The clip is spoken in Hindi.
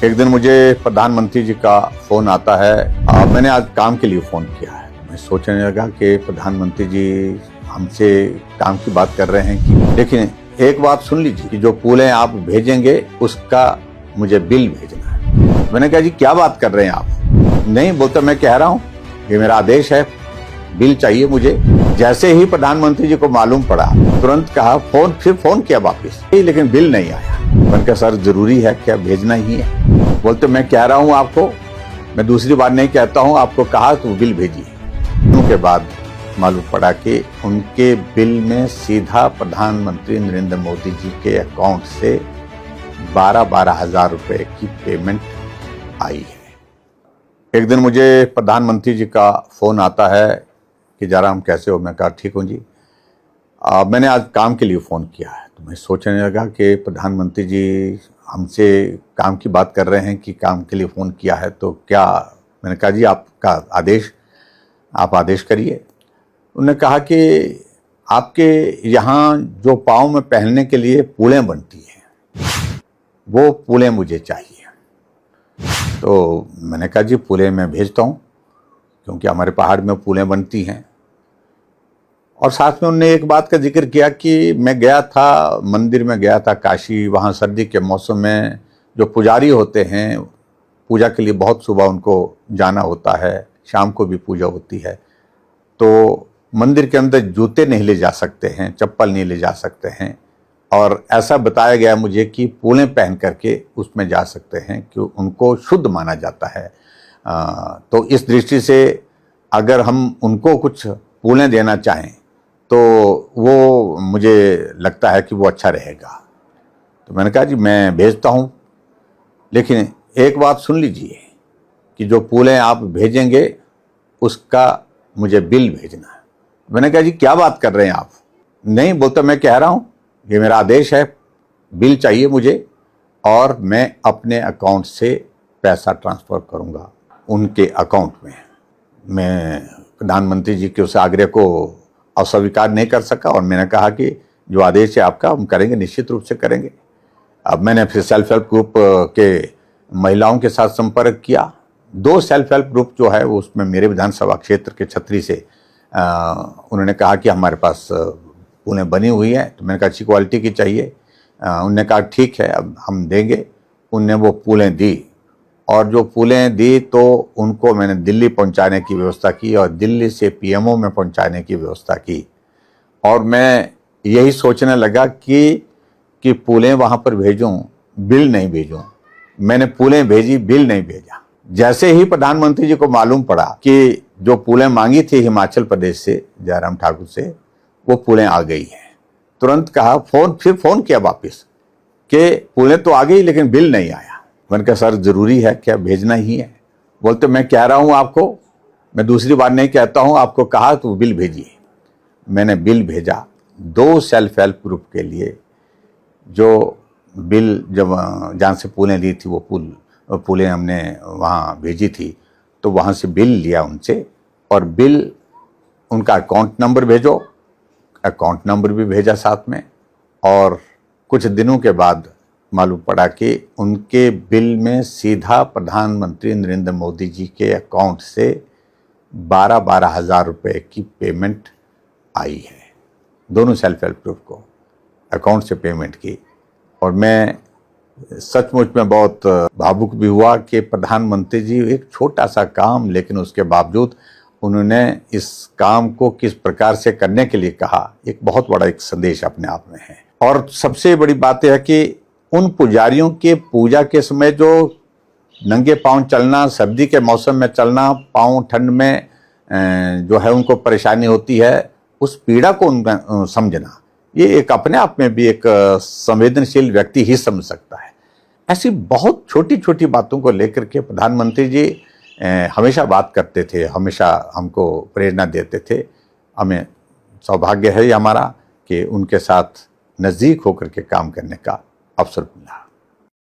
एक दिन मुझे प्रधानमंत्री जी का फोन आता है। मैंने आज काम के लिए फोन किया है। मैं सोचने लगा कि प्रधानमंत्री जी हमसे काम की बात कर रहे हैं कि लेकिन एक बात सुन लीजिए कि जो पुलें आप भेजेंगे उसका मुझे बिल भेजना है। मैंने कहा जी क्या बात कर रहे हैं आप? नहीं बोलते, मैं कह रहा हूँ ये मेरा आदेश है, बिल चाहिए मुझे। जैसे ही प्रधानमंत्री जी को मालूम पड़ा तुरंत कहा फिर फोन किया वापिस, लेकिन बिल नहीं आया। मैंने कहा सर जरूरी है क्या, भेजना ही है? बोलते मैं कह रहा हूँ आपको, मैं दूसरी बार नहीं कहता हूँ, आपको कहा तो बिल भेजिए। उसके बाद मालूम पड़ा कि उनके बिल में सीधा प्रधानमंत्री नरेंद्र मोदी जी के अकाउंट से 12-12 हजार रुपए की पेमेंट आई है। एक दिन मुझे प्रधानमंत्री जी का फोन आता है कि जयराम कैसे हो? मैं कहा ठीक हूँ जी। मैंने आज काम के लिए फ़ोन किया है। तो मैं सोचने लगा कि प्रधानमंत्री जी हमसे काम की बात कर रहे हैं कि काम के लिए फ़ोन किया है तो क्या? मैंने कहा जी आपका आदेश, आप आदेश करिए। उन्होंने कहा कि आपके यहाँ जो पाँव में पहनने के लिए पुलें बनती हैं वो पुलें मुझे चाहिए। तो मैंने कहा जी पुलें मैं भेजता हूँ, क्योंकि हमारे पहाड़ में पुलें बनती हैं। और साथ में उन्होंने एक बात का जिक्र किया कि मैं गया था, मंदिर में गया था काशी, वहाँ सर्दी के मौसम में जो पुजारी होते हैं पूजा के लिए बहुत सुबह उनको जाना होता है, शाम को भी पूजा होती है, तो मंदिर के अंदर जूते नहीं ले जा सकते हैं, चप्पल नहीं ले जा सकते हैं। और ऐसा बताया गया मुझे कि पुलें पहन करके उसमें जा सकते हैं कि उनको शुद्ध माना जाता है। तो इस दृष्टि से अगर हम उनको कुछ पुलें देना चाहें तो वो मुझे लगता है कि वो अच्छा रहेगा। तो मैंने कहा जी मैं भेजता हूँ, लेकिन एक बात सुन लीजिए कि जो पुलें आप भेजेंगे उसका मुझे बिल भेजना है। मैंने कहा जी क्या बात कर रहे हैं आप? नहीं बोलते, मैं कह रहा हूँ ये मेरा आदेश है, बिल चाहिए मुझे और मैं अपने अकाउंट से पैसा ट्रांसफ़र करूँगा उनके अकाउंट में। मैं प्रधानमंत्री जी के उस आग्रह को अस्वीकार नहीं कर सका और मैंने कहा कि जो आदेश है आपका हम करेंगे, निश्चित रूप से करेंगे। अब मैंने फिर सेल्फ हेल्प ग्रुप के महिलाओं के साथ संपर्क किया। 2 सेल्फ हेल्प ग्रुप जो है वो उसमें मेरे विधानसभा क्षेत्र के छतरी से उन्होंने कहा कि हमारे पास पुलें बनी हुई है। तो मैंने कहा अच्छी क्वालिटी की चाहिए। उन्होंने कहा ठीक है अब हम देंगे। उनने वो पुलें दी और जो पुलें दी तो उनको मैंने दिल्ली पहुंचाने की व्यवस्था की और दिल्ली से पीएमओ में पहुंचाने की व्यवस्था की। और मैं यही सोचने लगा कि पुलें वहाँ पर भेजूं, बिल नहीं भेजूं। मैंने पुलें भेजी, बिल नहीं भेजा। जैसे ही प्रधानमंत्री जी को मालूम पड़ा कि जो पुलें मांगी थी हिमाचल प्रदेश से जयराम ठाकुर से, वो पुलें आ गई हैं। तुरंत कहा फिर फोन किया वापिस कि पुलें तो आ गई लेकिन बिल नहीं आया। मैंने कहा सर जरूरी है क्या, भेजना ही है? बोलते मैं कह रहा हूँ आपको, मैं दूसरी बार नहीं कहता हूँ, आपको कहा तो बिल भेजिए। मैंने बिल भेजा 2 सेल्फ हेल्प ग्रुप के लिए। जो बिल जब जहाँ से पुलें ली थी वो पुलें हमने वहाँ भेजी थी, तो वहाँ से बिल लिया उनसे और बिल उनका अकाउंट नंबर भेजो, अकाउंट नंबर भी भेजा साथ में। और कुछ दिनों के बाद मालूम पड़ा कि उनके बिल में सीधा प्रधानमंत्री नरेंद्र मोदी जी के अकाउंट से 12-12 हजार रुपए की पेमेंट आई है। दोनों सेल्फ हेल्प ग्रुप को अकाउंट से पेमेंट की। और मैं सचमुच में बहुत भावुक भी हुआ कि प्रधानमंत्री जी एक छोटा सा काम, लेकिन उसके बावजूद उन्होंने इस काम को किस प्रकार से करने के लिए कहा, एक बहुत बड़ा एक संदेश अपने आप में है। और सबसे बड़ी बात यह है कि उन पुजारियों के पूजा के समय जो नंगे पांव चलना, सर्दी के मौसम में चलना, पांव ठंड में जो है उनको परेशानी होती है, उस पीड़ा को उनका समझना, ये एक अपने आप में भी एक संवेदनशील व्यक्ति ही समझ सकता है। ऐसी बहुत छोटी छोटी बातों को लेकर के प्रधानमंत्री जी हमेशा बात करते थे, हमेशा हमको प्रेरणा देते थे। हमें सौभाग्य है हमारा कि उनके साथ नज़दीक होकर के काम करने का अवसर मिला।